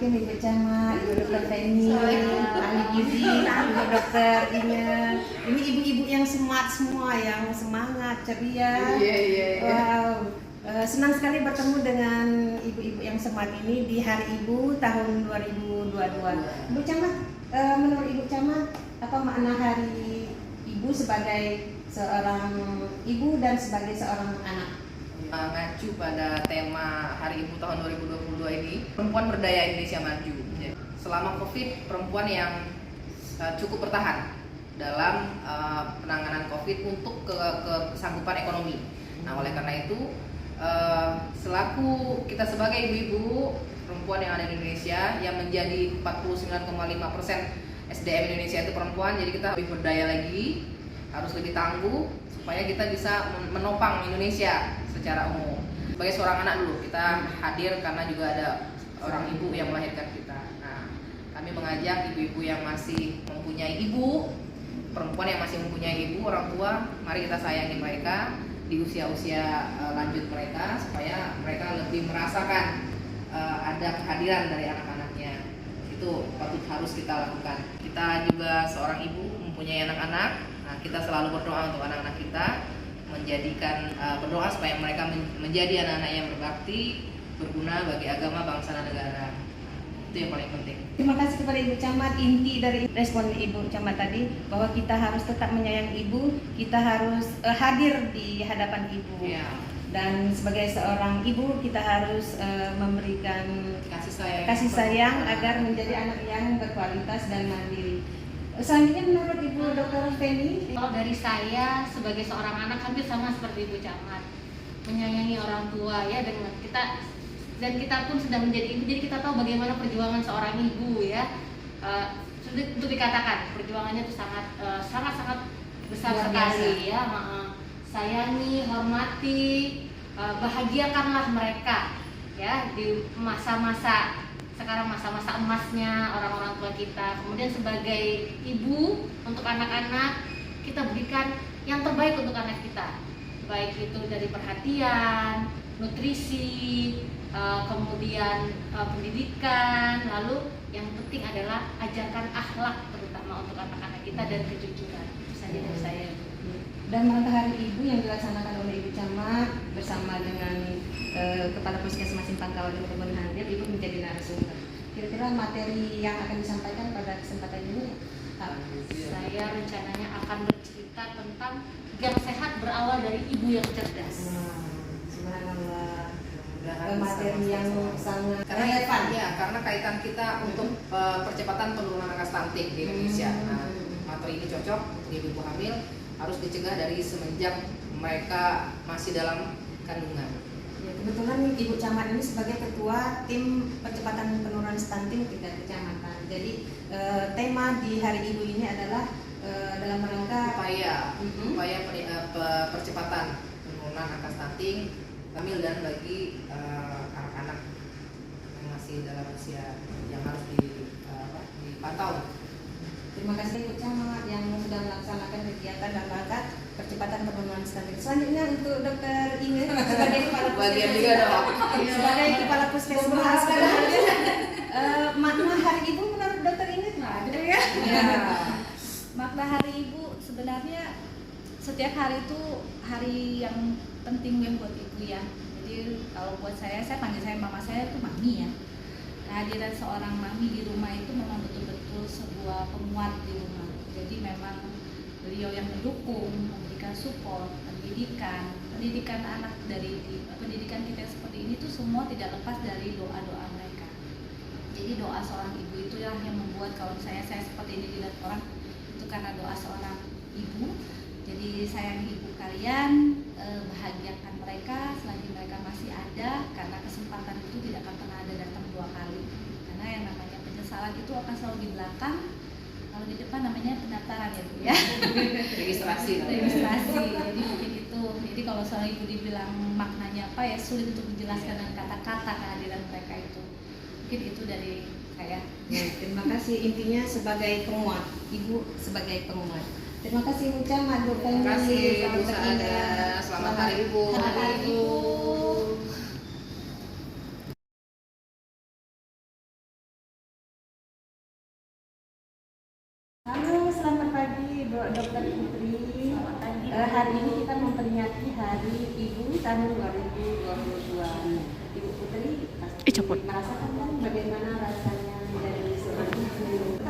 Assalamualaikum Ibu Camat, Ibu Dokter Feni, ahli gizi, Ibu Dokter Ine. Ini ibu-ibu yang smart semua, yang semangat, ceria. Wow, senang sekali bertemu dengan ibu-ibu yang smart ini di Hari Ibu tahun 2022. Ibu Camat, menurut Ibu Camat, apa makna Hari Ibu sebagai seorang ibu dan sebagai seorang anak? Mengacu pada tema Hari Ibu tahun 2022 ini, perempuan berdaya Indonesia maju. Selama COVID, perempuan yang cukup bertahan dalam penanganan COVID untuk kesanggupan ekonomi. Nah, oleh karena itu, selaku kita sebagai ibu-ibu perempuan yang ada di Indonesia, yang menjadi 49,5% SDM Indonesia itu perempuan, jadi kita lebih berdaya lagi, harus lebih tangguh supaya kita bisa menopang Indonesia secara umum. Sebagai seorang anak dulu, kita hadir karena juga ada orang ibu yang melahirkan kita. Nah, kami mengajak ibu-ibu yang masih mempunyai ibu, perempuan yang masih mempunyai ibu, orang tua, mari kita sayangi mereka di usia-usia lanjut mereka, supaya mereka lebih merasakan ada kehadiran dari anak-anaknya. Itu patut harus kita lakukan. Kita juga seorang ibu mempunyai anak-anak. Nah, kita selalu berdoa untuk anak-anak kita, menjadikan berdoa supaya mereka menjadi anak-anak yang berbakti, berguna bagi agama, bangsa, dan negara. Itu yang paling penting. Terima kasih kepada Ibu Camat. Inti dari respon Ibu Camat tadi bahwa kita harus tetap menyayangi ibu, kita harus hadir di hadapan ibu. Ya. Dan sebagai seorang ibu kita harus memberikan kasih sayang agar menjadi anak yang berkualitas dan mandiri. Selanjutnya menurut Ibu Dokter Feni, kalau dari saya sebagai seorang anak hampir sama seperti Ibu Camat, menyayangi orang tua ya, dengan kita, dan kita pun sudah menjadi ibu, jadi kita tahu bagaimana perjuangan seorang ibu ya. Sulit untuk dikatakan perjuangannya itu sangat besar sekali ya. Sayangi, hormati, bahagiakanlah mereka ya di masa-masa sekarang, masa-masa emasnya orang-orang tua kita. Kemudian sebagai ibu untuk anak-anak, kita berikan yang terbaik untuk anak kita, baik itu dari perhatian, nutrisi, kemudian pendidikan, lalu yang penting adalah ajarkan akhlak terutama untuk anak-anak kita, dan kejujuran. Itu saja dari saya. dan rangka Hari Ibu yang dilaksanakan oleh Ibu Camat bersama dengan Kepala Puskesmas Simpang Kawat dan Kebun Hadir, Ibu menjadi narasumber. Kira-kira materi yang akan disampaikan pada kesempatan ini Saya rencananya akan bercerita tentang gang sehat berawal dari ibu yang cerdas. Subhanallah. Materi yang sangat relevan ya, karena kaitan kita untuk percepatan penurunan angka stunting di Indonesia. Nah, materi ini cocok untuk ibu hamil, harus dicegah dari semenjak mereka masih dalam kandungan. Ya, kebetulan Ibu Camat ini sebagai ketua tim percepatan penurunan stunting tingkat kecamatan. Jadi tema di Hari Ibu ini adalah dalam rangka upaya percepatan penurunan angka stunting hamil dan bagi anak-anak yang masih dalam usia yang harus dipantau. Terima kasih Ibu Camat yang sudah melaksanakan kegiatan dalam rangka percepatan penurunan stunting. Selanjutnya untuk Dokter Ine sebagai kepala bagian juga dong. Sebagai kepala puskesmas, makna Hari Ibu menurut Dokter Ine? Ya. Makna Hari Ibu sebenarnya setiap hari itu hari yang penting yang buat ibu ya. Jadi kalau buat saya panggil saya mama, saya itu mami ya. Kehadiran seorang mami di rumah itu memang betul-betul sebuah penguat di rumah. Jadi memang beliau yang mendukung, memberikan support, pendidikan anak dari pendidikan kita seperti ini tuh semua tidak lepas dari doa-doa mereka. Jadi doa seorang ibu itulah yang membuat kalau saya seperti ini dilihat orang itu karena doa seorang ibu. Jadi sayangi ibu kalian, bahagiakan mereka selagi mereka masih ada, karena kesempatan itu tidak akan pernah ada datang dua kali. Karena yang namanya penyesalan itu akan selalu di belakang, kalau di depan namanya pendaftaran ya Bu ya. Registrasi. Jadi mungkin itu. Jadi kalau seorang ibu dibilang maknanya apa ya, sulit untuk dijelaskan dengan kata-kata kehadiran mereka itu. Mungkin itu dari saya. Ya, terima kasih. Intinya sebagai penguat, ibu sebagai penguat. Terima kasih Ibu Camat, Bu Feni. Terima kasih Bu Saada. Selamat Hari Ibu. Selamat Hari Ibu. Halo, selamat pagi Dokter Putri. Hari ini kita memperingati Hari Ibu tahun 2022. Ibu Putri pasti merasakan kan bagaimana rasanya menjadi seorang ibu.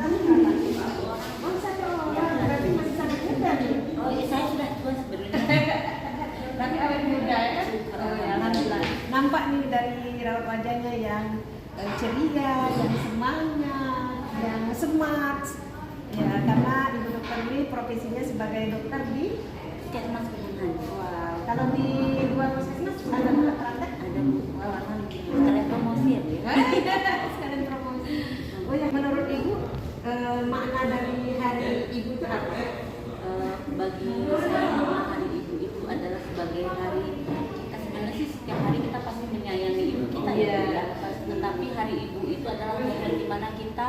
Oh, satu orang, berarti masih sangat muda nih. Oh, iya, saya sudah tua sebenarnya. Tapi awet muda ya. Alhamdulillah. Nampak nih dari raut wajahnya yang ceria, yang semangat, yang smart. Ya, karena Ibu Dokter ini profesinya sebagai dokter di Puskesmas Kebunan. Wow. Kalau di luar puskesmas ada dokter Ada sekalian promosi ya, Bu. sekalian promosi. Oh ya, menurut Ibu makna dari Hari Ibu itu apa? Bagi saya makna Hari Ibu itu adalah sebagai hari kita sebenarnya sih setiap hari kita pasti menyayangi ibu kita ya, Bu, ya. Tetapi Hari Ibu itu adalah momen di mana kita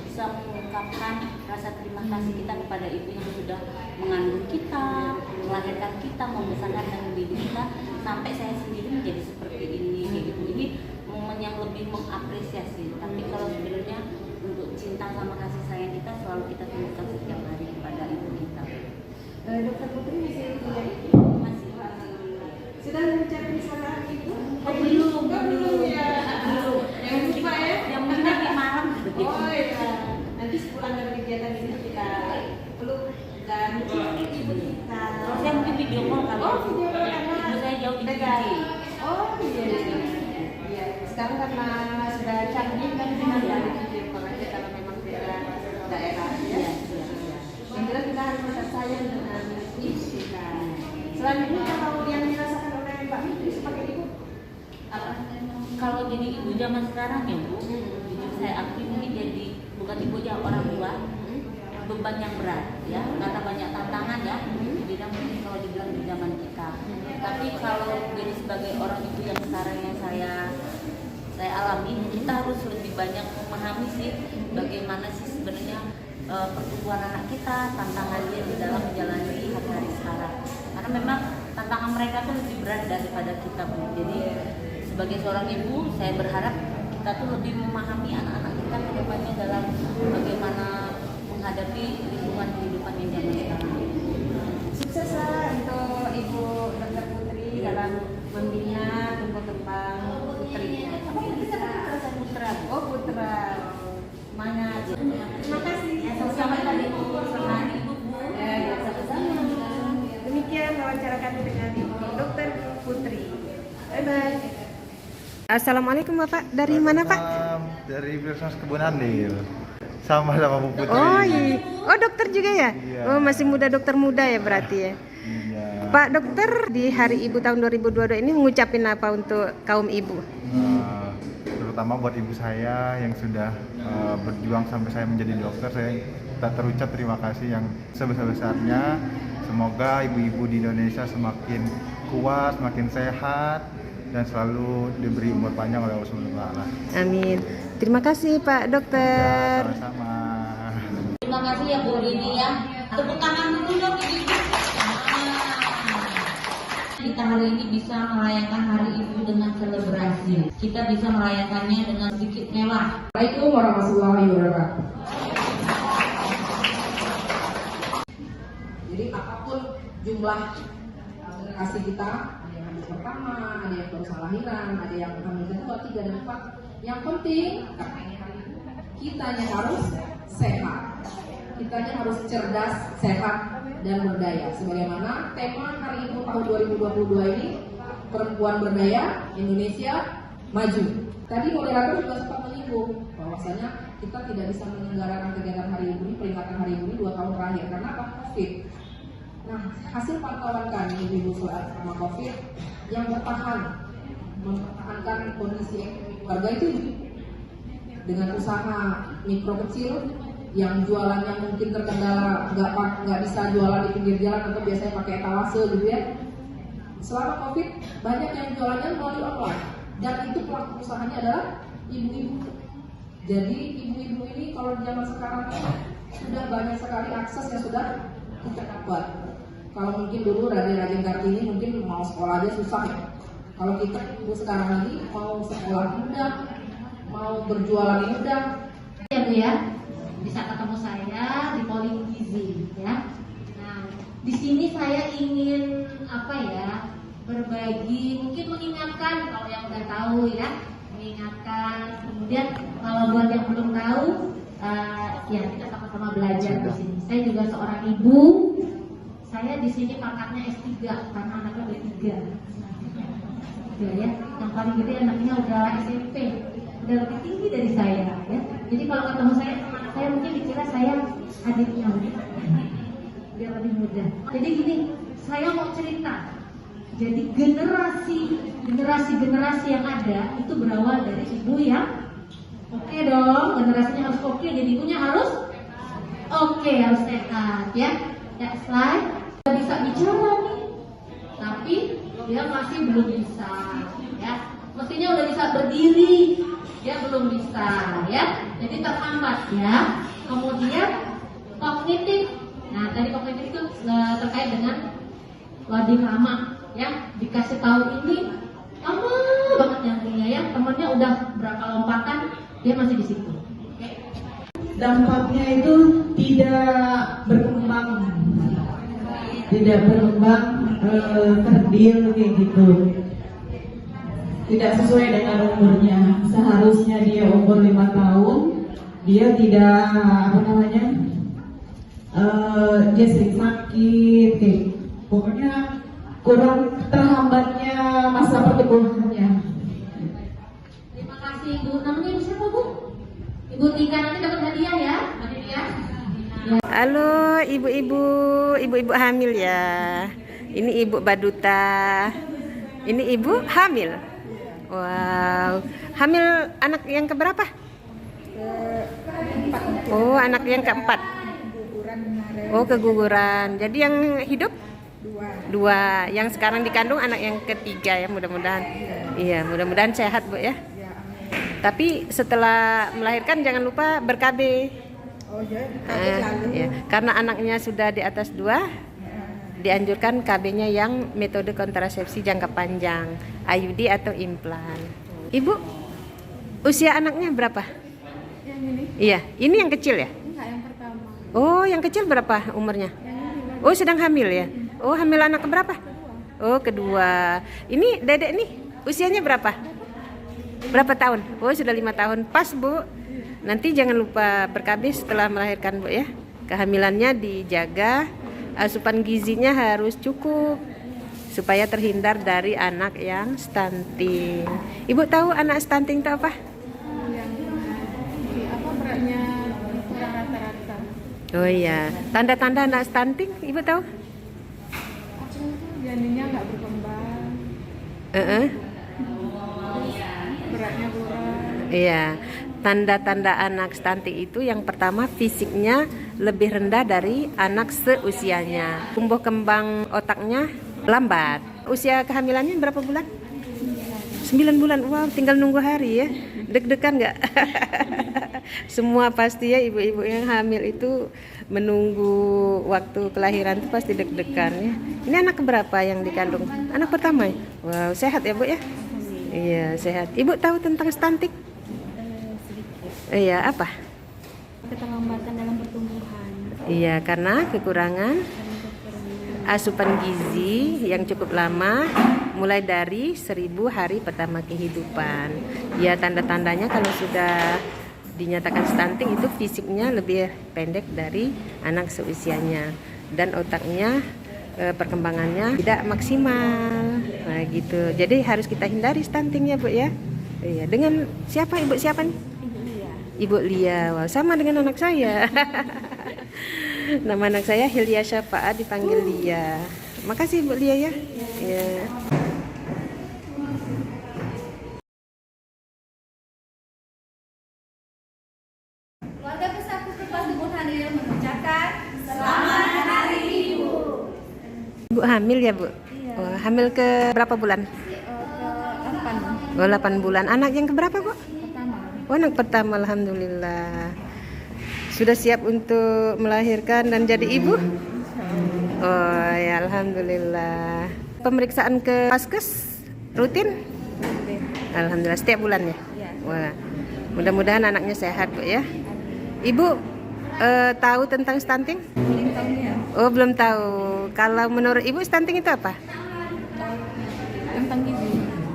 bisa mengungkapkan rasa terima kasih kita kepada ibu yang sudah mengandung kita, melahirkan kita, membesarkan dan mendidik kita sampai saya sendiri menjadi seperti ini. Gitu. Ini momen yang lebih mengapresiasi. Tapi kalau sebenarnya untuk cinta sama kasih sayang kita selalu kita tunjukkan setiap hari kepada ibu kita. Dokter Putri masih kuliah itu? Masih. Sudah mengucapkan selamat Hari Ibu? Belum ya. Belum. Jangan lupa ya. Yang mungkin nanti malam begitu. Oh iya. Nanti sepulang dari kegiatan ini kita peluk dan cium ibu kita. Kalau saya mungkin video call kali. Oh, video call karena ibu saya jauh di dekat. Fiji. Oh iya. Iya. Sekarang karena sudah canggih kan kita dari video call aja kalau memang beda daerah ya. Yang jelas kita harus tetap sayang dengan ibu kita. Selanjutnya kalau yang dirasakan oleh Mbak Fitri sebagai ibu apa? Kalau jadi ibu zaman sekarang ya, Bu, jujur saya akui mungkin jadi bukan ibu aja, orang tua, beban yang berat ya, karena banyak tantangan ya, tidak mungkin kalau dibilang di zaman kita. Tapi kalau jadi sebagai orang ibu yang sekarang yang saya alami, kita harus lebih banyak memahami sih bagaimana sih sebenarnya pertumbuhan anak kita, tantangannya di dalam menjalani hari-hari sekarang. Karena memang tantangan mereka tuh lebih berat daripada kita, Bu. Jadi sebagai seorang ibu, saya berharap kita tuh lebih memahami anak-anak kita ke depannya dalam bagaimana menghadapi lingkungan kehidupan yang zaman sekarang. Sukses lah untuk Ibu Dokter Putri dalam membina tumbuh kembang putrinya. Apa kita putra? Putra. Oh putra. Semangat. Terima kasih. Ya, sama-sama tadi Bu. Selamat Ibu, Bu. Ya, sama-sama. Demikian wawancara kami dengan Ibu Dokter Putri. Bye bye. Assalamualaikum Bapak. Dari mana Pak? Dari Puskesmas Kebunan Dil. Sama-sama Bu Putri. Oh iya. Oh dokter juga ya? Iya. Oh masih muda, dokter muda ya berarti ya. Iya. Pak dokter, di Hari Ibu tahun 2022 ini mengucapin apa untuk kaum ibu? Terutama buat ibu saya yang sudah berjuang sampai saya menjadi dokter, saya tak terucap terima kasih yang sebesar-besarnya. Semoga ibu-ibu di Indonesia semakin kuat, semakin sehat, dan selalu diberi umur panjang oleh Allah Subhanahu wa Ta'ala. Amin. Terima kasih Pak Dokter. Ya, sama-sama. Terima kasih ya Bu Rini ya. Tepuk tangan dulu dong Ibu. Kita hari ini bisa merayakan Hari Ibu dengan selebrasi. Kita bisa merayakannya dengan sedikit mewah. Assalamualaikum warahmatullahi wabarakatuh. Jadi apapun jumlah kasih kita, ada yang hamil pertama, ada yang baru lahiran, ada yang hamil kedua, 3 dan 4. Yang penting karena ini hari Ibu, kitanya harus sehat, kitanya harus cerdas, sehat dan berdaya. Sebagaimana tema Hari Ibu tahun 2022 ini, perempuan berdaya, Indonesia maju. Tadi moderator juga sempat menyinggung bahwasanya kita tidak bisa menyelenggarakan kegiatan Hari Ibu ini, peringatan Hari Ibu ini 2 tahun terakhir karena apa? COVID. Nah, hasil pantauan kami ibu-ibu selama COVID yang bertahan mempertahankan kondisi ekonomi keluarga itu dengan usaha mikro kecil yang jualannya mungkin terkendala, nggak bisa jualan di pinggir jalan atau biasanya pakai etalase gitu ya. Selama COVID banyak yang jualannya melalui online dan itu pelaku usahanya adalah ibu-ibu. Jadi ibu-ibu ini kalau di zaman sekarang sudah banyak sekali akses yang sudah kita dapat. Kalau mungkin dulu rajin-rajin Kartini mungkin mau sekolah aja susah ya. Kalau kita ibu sekarang ini mau sekolah mudah, mau berjualan mudah. Ya Bu ya. bisa ketemu saya di Polling Gizi ya. Nah, di sini saya ingin berbagi, mungkin mengingatkan kalau yang udah tahu ya, mengingatkan. Kemudian kalau buat yang belum tahu, ya kita sama-sama belajar di sini. Saya juga seorang ibu. Saya di sini pangkatnya S3 karena anaknya udah 3. Ya, yang paling gede anaknya udah SMP, udah lebih tinggi dari saya ya. Jadi kalau ketemu saya mungkin dikira saya adiknya biar lebih muda. Jadi gini, saya mau cerita. Jadi generasi yang ada itu berawal dari ibu yang oke dong, generasinya harus oke, jadi ibunya harus oke, harus sehat ya. Ya, slide. Bisa bicara nih, tapi dia masih belum bisa ya. Mestinya udah bisa berdiri, dia belum bisa ya. Jadi terhambat ya. Kemudian kognitif. Nah, tadi kognitif itu terkait dengan loading lama ya. Dikasih tahu ini lama banget yang punya ya. Temennya udah berapa lompatan, dia masih di situ. Dampaknya itu tidak berkembang kerdil kayak gitu, tidak sesuai dengan umurnya. Seharusnya dia umur 5 tahun, dia tidak dia sering sakit kayak, pokoknya kurang terhambatnya masa pertumbuhannya. Terima kasih Ibu. Namanya Ibu siapa Bu? Ibu Tika, nanti dapat hadiah ya, Mbak Tika. Halo ibu-ibu hamil ya. Ini Ibu Baduta. Ini Ibu hamil. Wow. Hamil anak yang keberapa? Oh, anak yang keempat. Oh, keguguran. Jadi yang hidup? Dua. Yang sekarang dikandung anak yang ketiga ya, mudah-mudahan. Iya, mudah-mudahan sehat Bu ya. Tapi setelah melahirkan jangan lupa ber-KB. Oh ya, Ya. Karena anaknya sudah di atas 2, dianjurkan KB-nya yang metode kontrasepsi jangka panjang, IUD atau implan. Ibu, usia anaknya berapa? Yang ini? Iya, ini yang kecil ya? Enggak, yang pertama. Oh, yang kecil berapa umurnya? Oh, sedang hamil ya? Oh, hamil anak keberapa? Oh, kedua. Ini dedek nih, usianya berapa? Berapa tahun? Oh, sudah 5 tahun. Pas Bu. Nanti jangan lupa ber-KB setelah melahirkan Bu ya. Kehamilannya dijaga, asupan gizinya harus cukup supaya terhindar dari anak yang stunting. Ibu tahu anak stunting itu apa? Beratnya kurang rata-rata. Oh iya, tanda-tanda anak stunting Ibu tahu? Janinnya nggak berkembang, beratnya kurang. Iya. Tanda-tanda anak stunting itu yang pertama fisiknya lebih rendah dari anak seusianya. Tumbuh kembang otaknya lambat. Usia kehamilannya berapa bulan? 9 bulan. Wow, tinggal nunggu hari ya. Deg-degan nggak? Semua pasti ya ibu-ibu yang hamil itu menunggu waktu kelahiran itu pasti deg-degan ya. Ini anak keberapa yang dikandung? Anak pertama ya? Wow, sehat ya Bu ya? Iya, sehat. Ibu tahu tentang stunting? Iya, apa? Keterlambatan dalam pertumbuhan. Iya, karena kekurangan asupan gizi yang cukup lama mulai dari 1000 hari pertama kehidupan. Ya, tanda-tandanya kalau sudah dinyatakan stunting itu fisiknya lebih pendek dari anak seusianya dan otaknya perkembangannya tidak maksimal. Nah, gitu. Jadi harus kita hindari stunting ya, Bu ya. Iya, dengan siapa Ibu siapa nih? Ibu Lia, wow, sama dengan anak saya. Nama anak saya Hilya Syafaat, dipanggil Lia. Makasih Ibu Lia ya. Ya. Keluarga besar Puskesmas Ibu Hanil mengucapkan Selamat Hari Ibu. Ibu hamil ya Bu? Iya. Oh, hamil ke berapa bulan? Ke 8 Oh, 8 bulan. Anak yang keberapa Bu? pertama. Oh, anak pertama, alhamdulillah. Sudah siap untuk melahirkan dan jadi ibu? Oh ya, alhamdulillah. Pemeriksaan ke Paskes rutin? Alhamdulillah, setiap bulan ya? Wah, mudah-mudahan anaknya sehat Bu ya. Ibu tahu tentang stunting? Belum tahu ya. Oh, belum tahu. Kalau menurut Ibu stunting itu apa? Tentang gizi.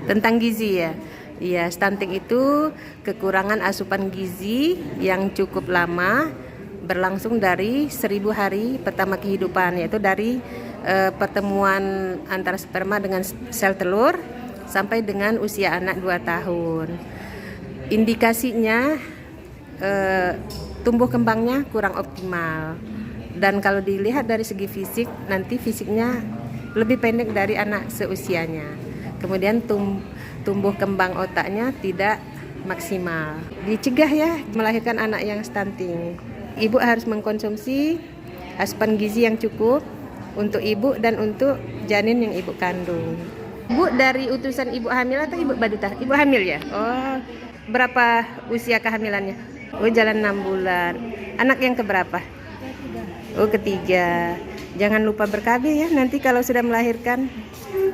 Tentang gizi ya. Iya, stunting itu kekurangan asupan gizi yang cukup lama, berlangsung dari 1000 hari pertama kehidupan, yaitu dari pertemuan antara sperma dengan sel telur sampai dengan usia anak 2 tahun. Indikasinya tumbuh kembangnya kurang optimal, dan kalau dilihat dari segi fisik, nanti fisiknya lebih pendek dari anak seusianya. Kemudian tumbuh kembang otaknya tidak maksimal. Dicegah ya melahirkan anak yang stunting. Ibu harus mengkonsumsi asupan gizi yang cukup untuk ibu dan untuk janin yang ibu kandung. Bu, dari utusan ibu hamil atau ibu baduta? Ibu hamil ya? Oh, berapa usia kehamilannya? Oh, jalan 6 bulan. Anak yang keberapa? Oh, ketiga. Jangan lupa ber-KB ya nanti kalau sudah melahirkan.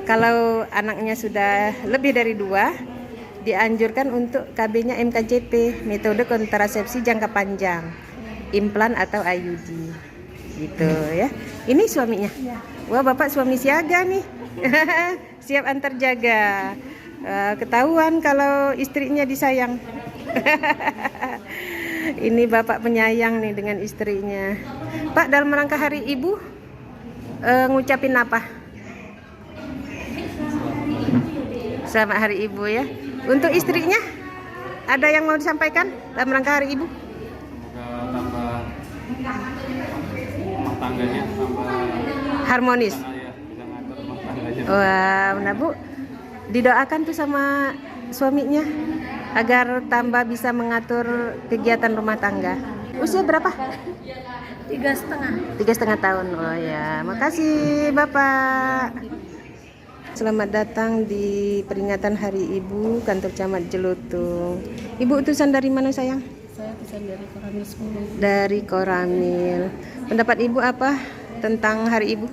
Kalau anaknya sudah lebih dari 2, dianjurkan untuk KB-nya MKJP, metode kontrasepsi jangka panjang, implan atau IUD, gitu ya. Ini suaminya. Wah, Bapak suami siaga nih. Siap antar jaga. Ketahuan kalau istrinya disayang. Ini Bapak penyayang nih dengan istrinya. Pak, dalam rangka Hari Ibu ngucapin apa? Selamat Hari Ibu ya. Untuk istrinya ada yang mau disampaikan dalam rangka Hari Ibu? Semoga tambah rumah tangganya tambah harmonis. ya, bisa ngatur rumah tangganya. Wah, nah Bu, didoakan tuh sama suaminya agar tambah bisa mengatur kegiatan rumah tangga. Usia berapa? 3,5. 3,5 tahun. Oh ya, makasih Bapak. Selamat datang di peringatan Hari Ibu kantor Camat Jelutung. Ibu utusan dari mana sayang? Saya pesan dari Koramil 10. Dari Koramil. Pendapat Ibu apa tentang Hari Ibu?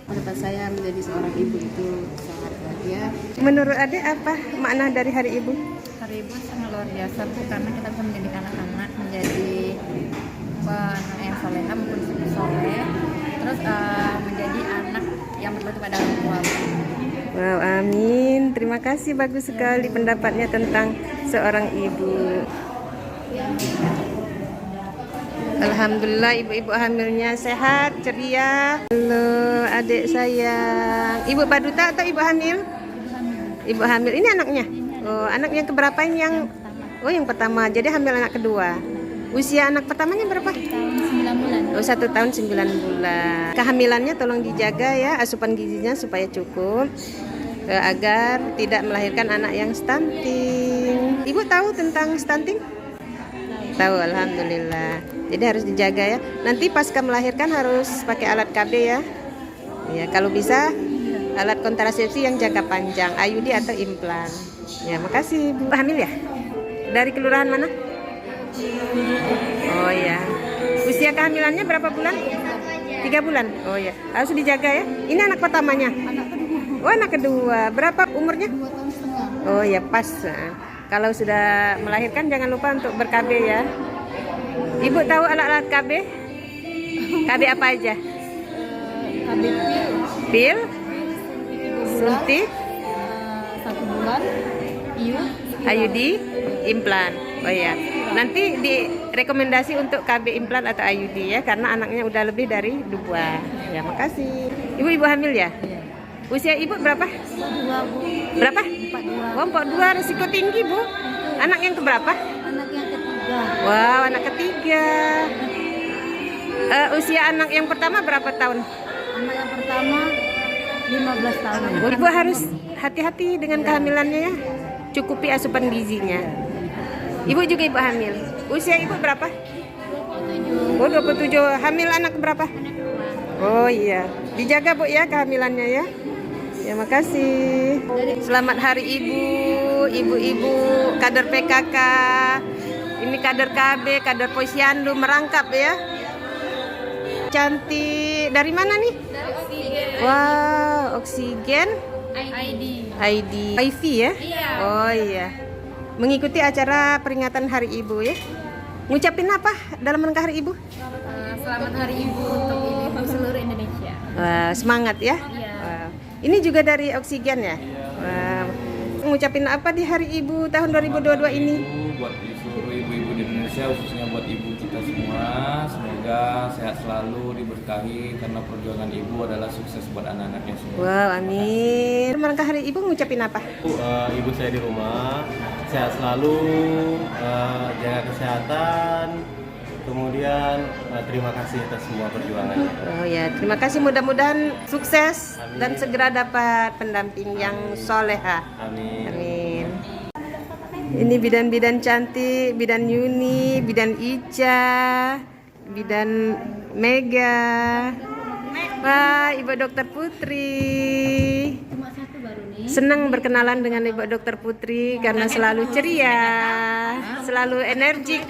Pendapat saya menjadi seorang ibu itu sangat bahagia. Menurut Adik apa makna dari Hari Ibu? Hari Ibu sangat luar biasa Bu, karena kita bisa mendidik anak-anak menjadi anak yang soleha maupun soleh, terus menjadi anak yang berbakti pada orang tua. Wow, amin. Terima kasih, bagus sekali pendapatnya tentang seorang ibu. Alhamdulillah ibu-ibu hamilnya sehat, ceria. Halo adik sayang. Ibu baduta atau ibu hamil? Ibu hamil. Ini anaknya? Oh, anak yang keberapa ini yang? Oh, yang pertama. Jadi hamil anak kedua. Usia anak pertamanya berapa? 9 bulan. Oh, 1 tahun 9 bulan. Kehamilannya tolong dijaga ya, asupan gizinya supaya cukup agar tidak melahirkan anak yang stunting. Ibu tahu tentang stunting? Tahu, alhamdulillah. Jadi harus dijaga ya. Nanti pasca melahirkan harus pakai alat KB ya. Ya, kalau bisa alat kontrasepsi yang jangka panjang, IUD atau implan. Ya, makasih Bu. Hamil ya? Dari kelurahan mana? Oh ya. Usia kehamilannya berapa bulan? 3 bulan. Oh ya. Harus dijaga ya. Ini anak pertamanya. Oh, anak kedua. Berapa umurnya? 2 tahun setengah. Oh ya, pas. Nah, kalau sudah melahirkan jangan lupa untuk ber-KB ya. Ibu tahu alat-alat KB? KB apa aja? KB Pil, suntik, 1 bulan, IUD, implan. Oh ya. Nanti direkomendasi untuk KB implan atau IUD ya, karena anaknya udah lebih dari 2. Ya, makasih. Ibu hamil ya? Usia ibu berapa? 2 Bu. Berapa? 42. Oh, 42, risiko tinggi Bu. Anak yang keberapa? Anak yang ketiga. Wow, anak ketiga. Usia anak yang pertama berapa tahun? Anak yang pertama 15 tahun. Ibu harus hati-hati dengan kehamilannya ya. Cukupi asupan gizinya. Ibu juga ibu hamil. Usia ibu berapa? 27. Oh, 27. Hamil anak berapa? Oh iya. Dijaga Bu ya kehamilannya ya. Ya, makasih. Selamat Hari Ibu, ibu-ibu kader PKK. Ini kader KB, kader Posyandu merangkap ya. Cantik. Dari mana nih? Dari Oksigen. Wow, Oksigen ID. IV ya? Iya. Oh iya. Mengikuti acara peringatan Hari Ibu ya. Ngucapin apa dalam rangka Hari Ibu? Selamat Hari Ibu untuk ibu seluruh Indonesia. Wah, semangat ya. Iya. Wah. Ini juga dari Oksigen ya. Wah. Ngucapin apa di Hari Ibu tahun 2022 ini? Buat seluruh ibu-ibu di Indonesia, khususnya buat ibu kita semua, semoga sehat selalu, diberkahi karena perjuangan ibu adalah sukses buat anak-anaknya semua. Wow, amin. Dalam rangka Hari Ibu ngucapin apa? Ibu saya di rumah sehat selalu, jaga kesehatan, kemudian terima kasih atas semua perjuangannya. Oh ya, terima kasih, mudah-mudahan sukses dan segera dapat pendamping yang soleha. Amin. Amin. Ini bidan-bidan cantik, bidan Yuni, bidan Ica, bidan Mega. Wah, Ibu Dokter Putri. Cuma satu baru nih. Senang berkenalan dengan Ibu Dokter Putri karena selalu ceria, selalu energik.